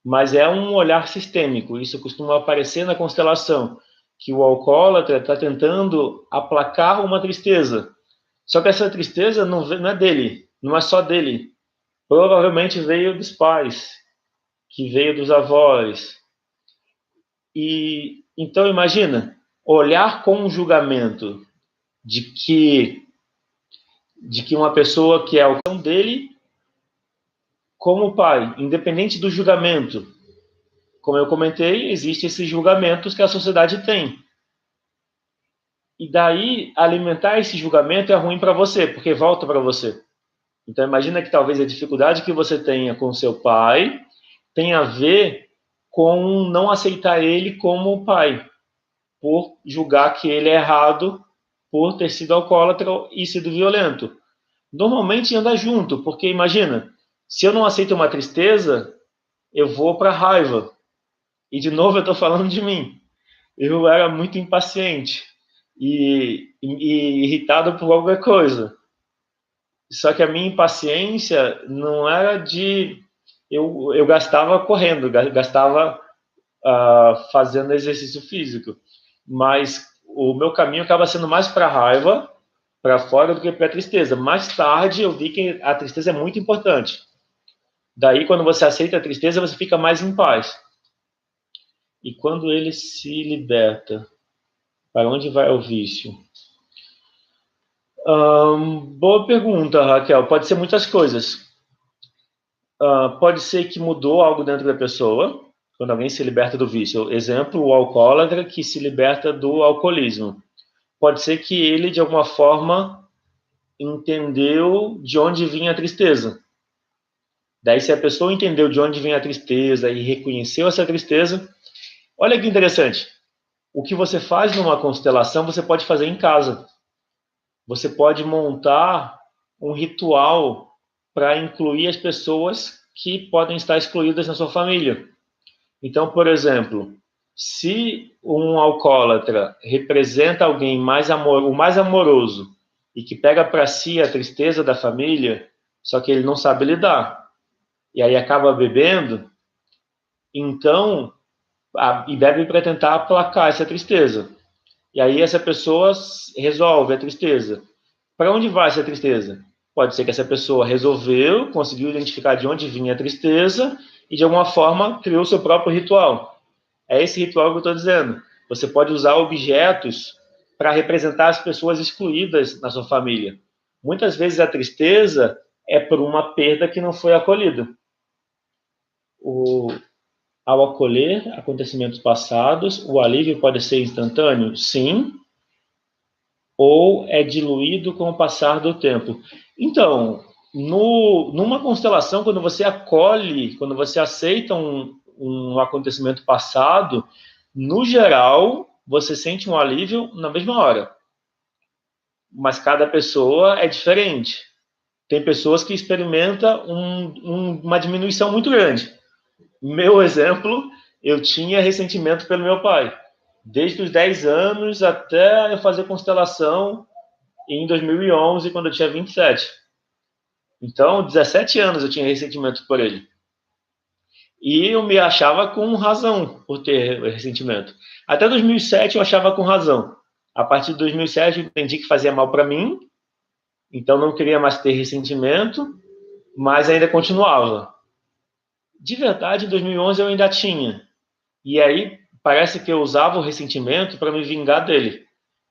mas é um olhar sistêmico, isso costuma aparecer na constelação, que o alcoólatra está tentando aplacar uma tristeza. Só que essa tristeza não é dele, não é só dele. Provavelmente veio dos pais, que veio dos avós. E então imagina, olhar com um julgamento de que uma pessoa que é a opção dele como pai, independente do julgamento. Como eu comentei, existem esses julgamentos que a sociedade tem. E daí alimentar esse julgamento é ruim para você, porque volta para você. Então imagina que talvez a dificuldade que você tenha com seu pai tenha a ver com não aceitar ele como pai, por julgar que ele é errado, por ter sido alcoólatra e sido violento. Normalmente anda junto, porque imagina, se eu não aceito uma tristeza, eu vou para a raiva. E de novo eu estou falando de mim. Eu era muito impaciente. e irritado por qualquer coisa. Só que a minha impaciência não era de... Eu gastava correndo, gastava fazendo exercício físico. Mas o meu caminho acaba sendo mais para a raiva, para fora, do que para a tristeza. Mais tarde eu vi que a tristeza é muito importante. Daí, quando você aceita a tristeza, você fica mais em paz. E quando ele se liberta, para onde vai o vício? Boa pergunta, Raquel. Pode ser muitas coisas. Pode ser que mudou algo dentro da pessoa, quando alguém se liberta do vício. Exemplo, o alcoólatra que se liberta do alcoolismo. Pode ser que ele, de alguma forma, entendeu de onde vinha a tristeza. Daí, se a pessoa entendeu de onde vinha a tristeza e reconheceu essa tristeza, olha que interessante. O que você faz numa constelação, você pode fazer em casa. Você pode montar um ritual para incluir as pessoas que podem estar excluídas na sua família. Então, por exemplo, se um alcoólatra representa alguém o mais amoroso e que pega para si a tristeza da família, só que ele não sabe lidar, e aí acaba bebendo, então, e bebe para tentar aplacar essa tristeza. E aí essa pessoa resolve a tristeza. Para onde vai essa tristeza? Pode ser que essa pessoa resolveu, conseguiu identificar de onde vinha a tristeza e de alguma forma criou seu próprio ritual. É esse ritual que eu estou dizendo. Você pode usar objetos para representar as pessoas excluídas na sua família. Muitas vezes a tristeza é por uma perda que não foi acolhida. Ao acolher acontecimentos passados, o alívio pode ser instantâneo? Sim. Ou é diluído com o passar do tempo? Então, numa constelação, quando você acolhe, quando você aceita um acontecimento passado, no geral, você sente um alívio na mesma hora. Mas cada pessoa é diferente. Tem pessoas que experimentam uma diminuição muito grande. Meu exemplo, eu tinha ressentimento pelo meu pai. Desde os 10 anos até eu fazer constelação em 2011, quando eu tinha 27. Então, 17 anos eu tinha ressentimento por ele. E eu me achava com razão por ter ressentimento. Até 2007 eu achava com razão. A partir de 2007 eu entendi que fazia mal para mim, então não queria mais ter ressentimento, mas ainda continuava. De verdade, em 2011 eu ainda tinha. E aí parece que eu usava o ressentimento para me vingar dele.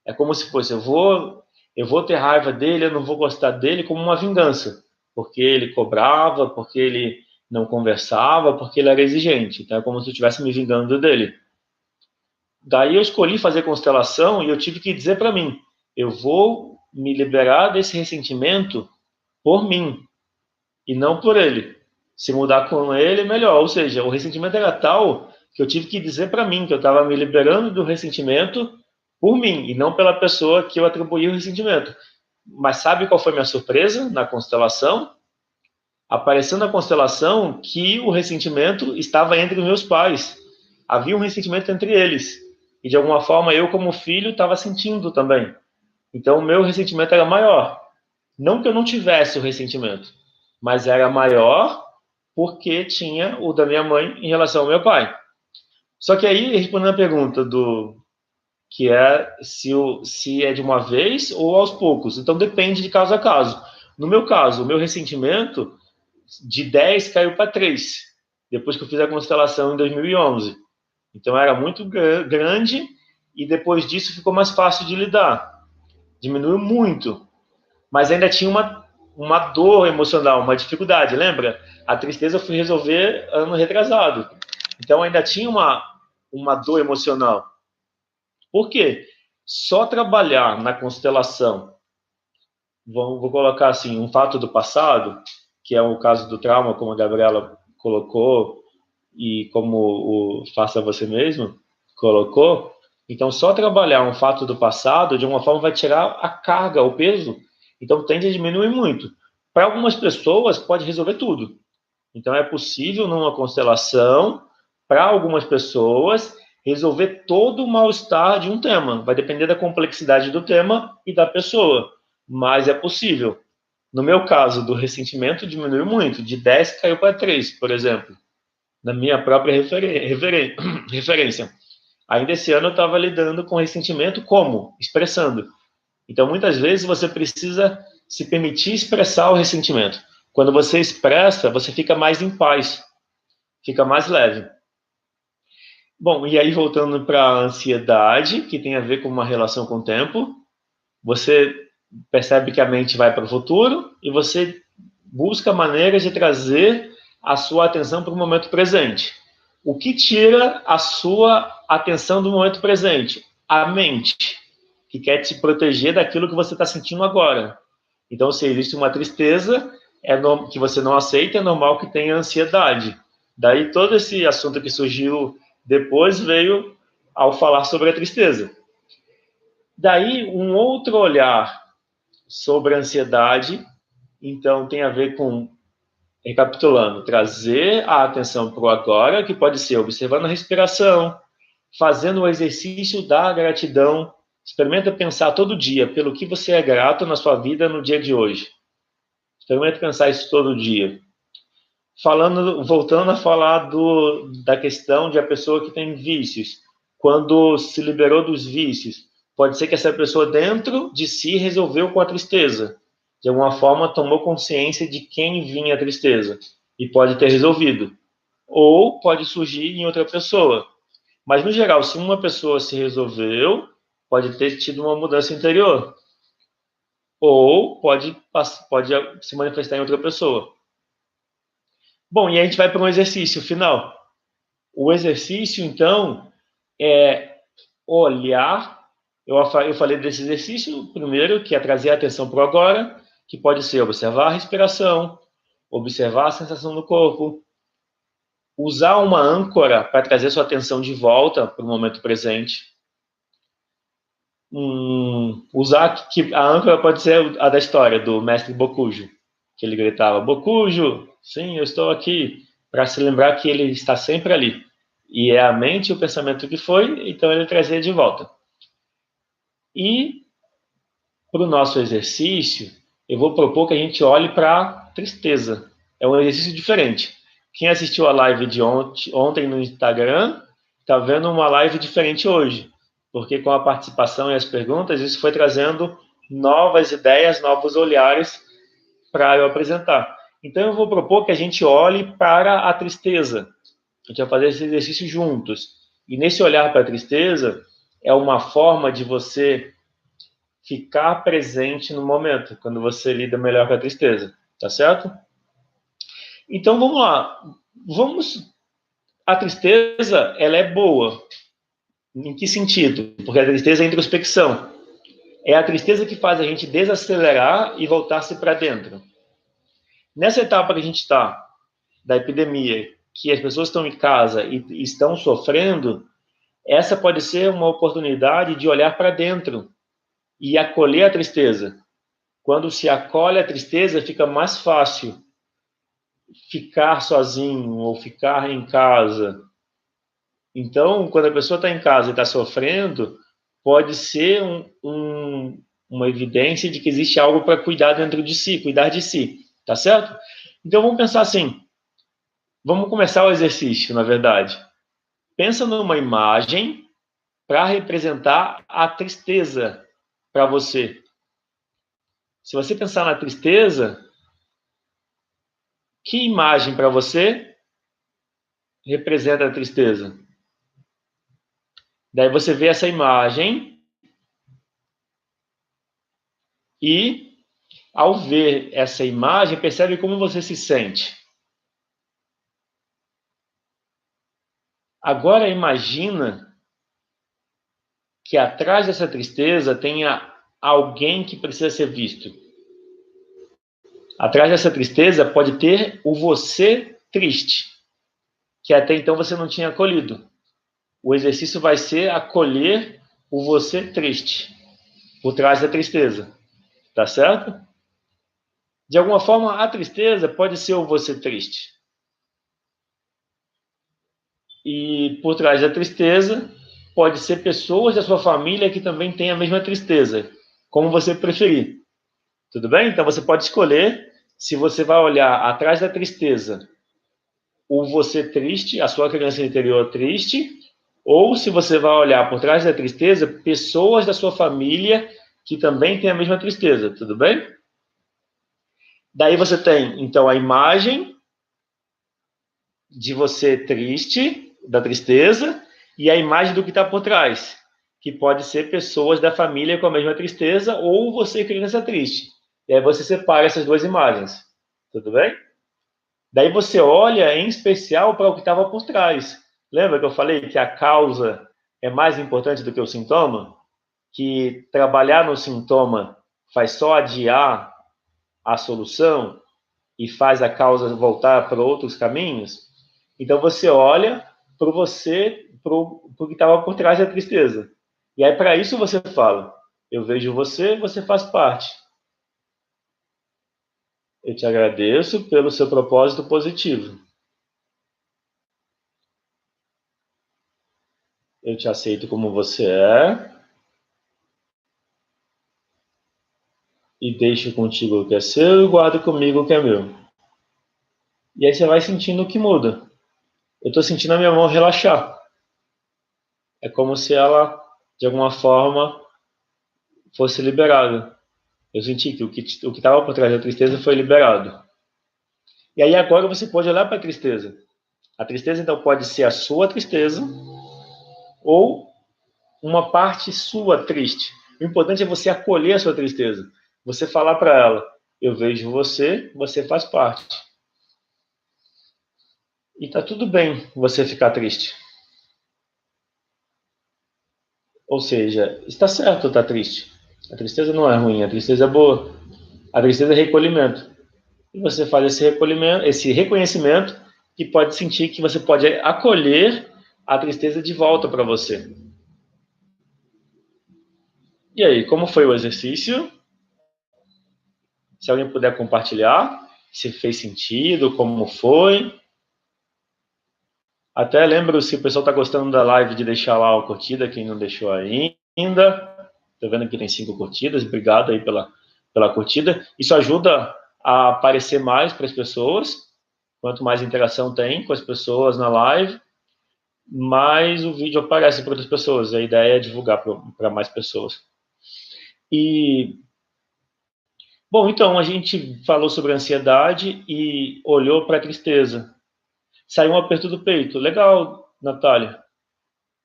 É como se fosse, eu vou ter raiva dele, eu não vou gostar dele, como uma vingança. Porque ele cobrava, porque ele não conversava, porque ele era exigente. Então é como se eu estivesse me vingando dele. Daí eu escolhi fazer constelação e eu tive que dizer para mim, eu vou me liberar desse ressentimento por mim e não por ele. Se mudar com ele, melhor. Ou seja, o ressentimento era tal que eu tive que dizer para mim que eu estava me liberando do ressentimento por mim e não pela pessoa que eu atribuí o ressentimento. Mas sabe qual foi minha surpresa na constelação? Apareceu na constelação que o ressentimento estava entre os meus pais. Havia um ressentimento entre eles. E de alguma forma eu, como filho, estava sentindo também. Então o meu ressentimento era maior. Não que eu não tivesse o ressentimento, mas era maior porque tinha o da minha mãe em relação ao meu pai. Só que aí, respondendo a pergunta que é se é de uma vez ou aos poucos. Então depende de caso a caso. No meu caso, o meu ressentimento de 10 caiu para 3, depois que eu fiz a constelação em 2011. Então era muito grande e depois disso ficou mais fácil de lidar. Diminuiu muito, mas ainda tinha uma dor emocional, uma dificuldade, lembra? A tristeza eu fui resolver ano retrasado. Então ainda tinha uma dor emocional. Por quê? Só trabalhar na constelação, vou colocar assim, um fato do passado, que é o caso do trauma, como a Gabriela colocou, e como o Faça Você Mesmo colocou. Então, só trabalhar um fato do passado, de uma forma, vai tirar a carga, o peso. Então, tende a diminuir muito. Para algumas pessoas, pode resolver tudo. Então, é possível, numa constelação, para algumas pessoas, resolver todo o mal-estar de um tema. Vai depender da complexidade do tema e da pessoa, mas é possível. No meu caso, do ressentimento diminuiu muito, de 10 caiu para 3, por exemplo, na minha própria referência. Ainda esse ano eu estava lidando com ressentimento como? Expressando. Então, muitas vezes você precisa se permitir expressar o ressentimento. Quando você expressa, você fica mais em paz, fica mais leve. Bom, e aí voltando para a ansiedade, que tem a ver com uma relação com o tempo, você percebe que a mente vai para o futuro e você busca maneiras de trazer a sua atenção para o momento presente. O que tira a sua atenção do momento presente? A mente, que quer te proteger daquilo que você está sentindo agora. Então, se existe uma tristeza que você não aceita, é normal que tenha ansiedade. Daí todo esse assunto que surgiu depois veio ao falar sobre a tristeza. Daí um outro olhar sobre a ansiedade, então tem a ver com, recapitulando, trazer a atenção para o agora, que pode ser observando a respiração, fazendo o exercício da gratidão. Experimenta pensar todo dia pelo que você é grato na sua vida no dia de hoje. Experimenta pensar isso todo dia. Voltando a falar da questão de a pessoa que tem vícios, quando se liberou dos vícios, pode ser que essa pessoa dentro de si resolveu com a tristeza. De alguma forma tomou consciência de quem vinha a tristeza e pode ter resolvido. Ou pode surgir em outra pessoa. Mas, no geral, se uma pessoa se resolveu, pode ter tido uma mudança interior. Ou pode se manifestar em outra pessoa. Bom, e a gente vai para um exercício final. O exercício, então, é olhar. Eu falei desse exercício primeiro, que é trazer a atenção para o agora, que pode ser observar a respiração, observar a sensação do corpo, usar uma âncora para trazer sua atenção de volta para o momento presente. Usar que a âncora pode ser a da história do mestre Bokujo, que ele gritava: Bokujo, sim, eu estou aqui, para se lembrar que ele está sempre ali. E é a mente e o pensamento que foi, então ele trazia de volta. E para o nosso exercício, eu vou propor que a gente olhe para a tristeza. É um exercício diferente. Quem assistiu a live de ontem no Instagram, está vendo uma live diferente hoje. Porque com a participação e as perguntas, isso foi trazendo novas ideias, novos olhares para eu apresentar. Então, eu vou propor que a gente olhe para a tristeza. A gente vai fazer esse exercício juntos. E nesse olhar para a tristeza, é uma forma de você ficar presente no momento, quando você lida melhor com a tristeza, tá certo? Então vamos lá. A tristeza, ela é boa. Em que sentido? Porque a tristeza é introspecção. É a tristeza que faz a gente desacelerar e voltar-se para dentro. Nessa etapa que a gente está, da epidemia, que as pessoas estão em casa e estão sofrendo, essa pode ser uma oportunidade de olhar para dentro e acolher a tristeza. Quando se acolhe a tristeza, fica mais fácil ficar sozinho ou ficar em casa. Então, quando a pessoa está em casa e está sofrendo, pode ser uma evidência de que existe algo para cuidar dentro de si, cuidar de si, tá certo? Então, vamos pensar assim, vamos começar o exercício, na verdade. Pensa numa imagem para representar a tristeza para você. Se você pensar na tristeza, que imagem para você representa a tristeza? Daí você vê essa imagem e, ao ver essa imagem, percebe como você se sente. Agora imagina que atrás dessa tristeza tenha alguém que precisa ser visto. Atrás dessa tristeza pode ter o você triste, que até então você não tinha acolhido. O exercício vai ser acolher o você triste, por trás da tristeza. Tá certo? De alguma forma, a tristeza pode ser o você triste. E por trás da tristeza, pode ser pessoas da sua família que também têm a mesma tristeza, como você preferir. Tudo bem? Então você pode escolher se você vai olhar atrás da tristeza o você triste, a sua criança interior triste, ou se você vai olhar por trás da tristeza pessoas da sua família que também têm a mesma tristeza. Tudo bem? Daí você tem, então, a imagem de você triste, da tristeza, e a imagem do que está por trás, que pode ser pessoas da família com a mesma tristeza, ou você criança triste. E aí você separa essas duas imagens. Tudo bem? Daí você olha em especial para o que estava por trás. Lembra que eu falei que a causa é mais importante do que o sintoma? Que trabalhar no sintoma faz só adiar a solução e faz a causa voltar para outros caminhos? Então você olha para você, para o que estava por trás da tristeza. E aí para isso você fala: eu vejo você, você faz parte. Eu te agradeço pelo seu propósito positivo. Eu te aceito como você é e deixo contigo o que é seu e guardo comigo o que é meu. E aí você vai sentindo o que muda. Eu estou sentindo a minha mão relaxar. É como se ela, de alguma forma, fosse liberada. Eu senti que o que estava por trás da tristeza foi liberado. E aí agora você pode olhar para a tristeza. A tristeza, então, pode ser a sua tristeza ou uma parte sua triste. O importante é você acolher a sua tristeza. Você falar para ela: eu vejo você, você faz parte. E tá tudo bem você ficar triste. Ou seja, está certo estar triste. A tristeza não é ruim, a tristeza é boa. A tristeza é recolhimento. E você faz esse recolhimento, esse reconhecimento, que pode sentir que você pode acolher a tristeza de volta para você. E aí, como foi o exercício? Se alguém puder compartilhar, se fez sentido, como foi. Até lembro, se o pessoal está gostando da live, de deixar lá a curtida, quem não deixou ainda. Estou vendo que tem 5 curtidas, obrigado aí pela curtida. Isso ajuda a aparecer mais para as pessoas. Quanto mais interação tem com as pessoas na live, mais o vídeo aparece para outras pessoas. A ideia é divulgar para mais pessoas. E, bom, então, a gente falou sobre a ansiedade e olhou para a tristeza. Saiu um aperto do peito. Legal, Natália.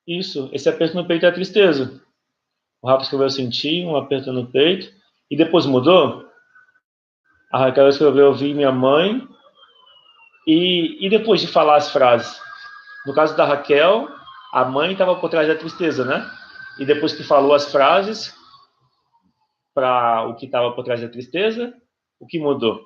Isso, esse aperto no peito é a tristeza. O Rafa escreveu: senti um aperto no peito. E depois mudou? A Raquel escreveu: ouvi minha mãe. E depois de falar as frases? No caso da Raquel, a mãe estava por trás da tristeza, né? E depois que falou as frases para o que estava por trás da tristeza, o que mudou?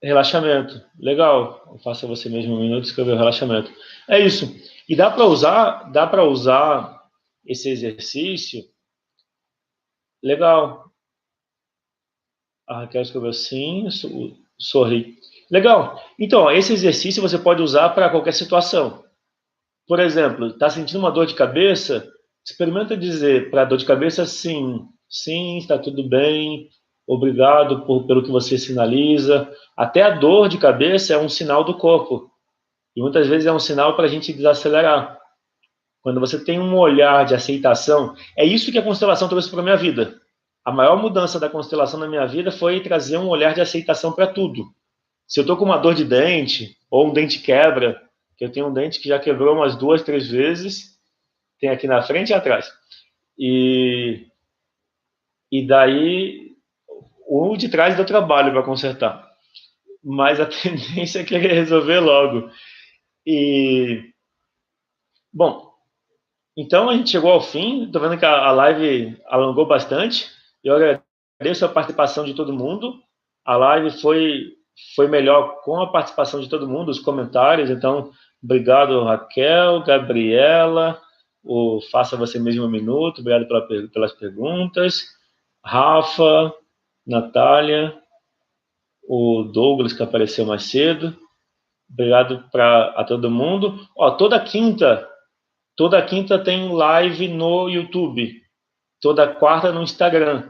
Relaxamento. Legal. Faça você mesmo um minuto e escreveu relaxamento. É isso. E dá para usar esse exercício. Legal. A Raquel escreveu sim, sorri. Legal. Então, esse exercício você pode usar para qualquer situação. Por exemplo, está sentindo uma dor de cabeça? Experimenta dizer para a dor de cabeça: sim, sim, está tudo bem, obrigado pelo que você sinaliza. Até a dor de cabeça é um sinal do corpo. E muitas vezes é um sinal para a gente desacelerar. Quando você tem um olhar de aceitação, é isso que a constelação trouxe para a minha vida. A maior mudança da constelação na minha vida foi trazer um olhar de aceitação para tudo. Se eu estou com uma dor de dente, ou um dente quebra, que eu tenho um dente que já quebrou umas 2, 3 vezes, tem aqui na frente e atrás. E daí, o de trás deu trabalho para consertar. Mas a tendência é querer resolver logo. E, bom, então a gente chegou ao fim. Estou vendo que a live alongou bastante. Eu agradeço a participação de todo mundo. A live foi melhor com a participação de todo mundo, os comentários. Então, obrigado, Raquel, Gabriela, o Faça Você Mesmo um Minuto. Obrigado pelas perguntas. Rafa, Natália, o Douglas, que apareceu mais cedo. Obrigado a todo mundo. Ó, toda quinta tem live no YouTube. Toda quarta no Instagram.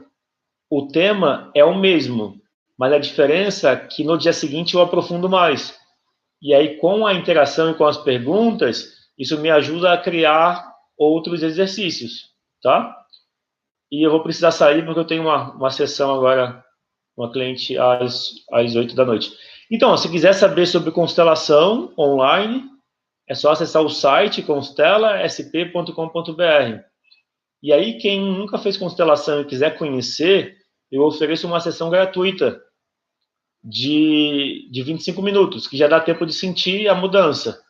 O tema é o mesmo, mas a diferença é que no dia seguinte eu aprofundo mais. E aí, com a interação e com as perguntas, isso me ajuda a criar outros exercícios, tá? E eu vou precisar sair porque eu tenho uma sessão agora, uma cliente às 8 da noite. Então, se quiser saber sobre constelação online, é só acessar o site constelasp.com.br. E aí, quem nunca fez constelação e quiser conhecer, eu ofereço uma sessão gratuita de 25 minutos, que já dá tempo de sentir a mudança.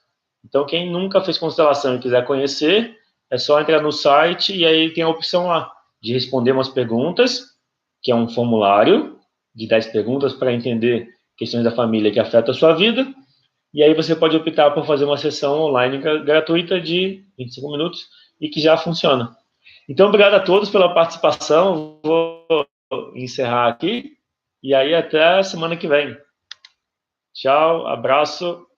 Então, quem nunca fez constelação e quiser conhecer, é só entrar no site e aí tem a opção lá de responder umas perguntas, que é um formulário de 10 perguntas para entender questões da família que afetam a sua vida. E aí você pode optar por fazer uma sessão online gratuita de 25 minutos e que já funciona. Então, obrigado a todos pela participação. Vou encerrar aqui. E aí, até a semana que vem. Tchau, abraço.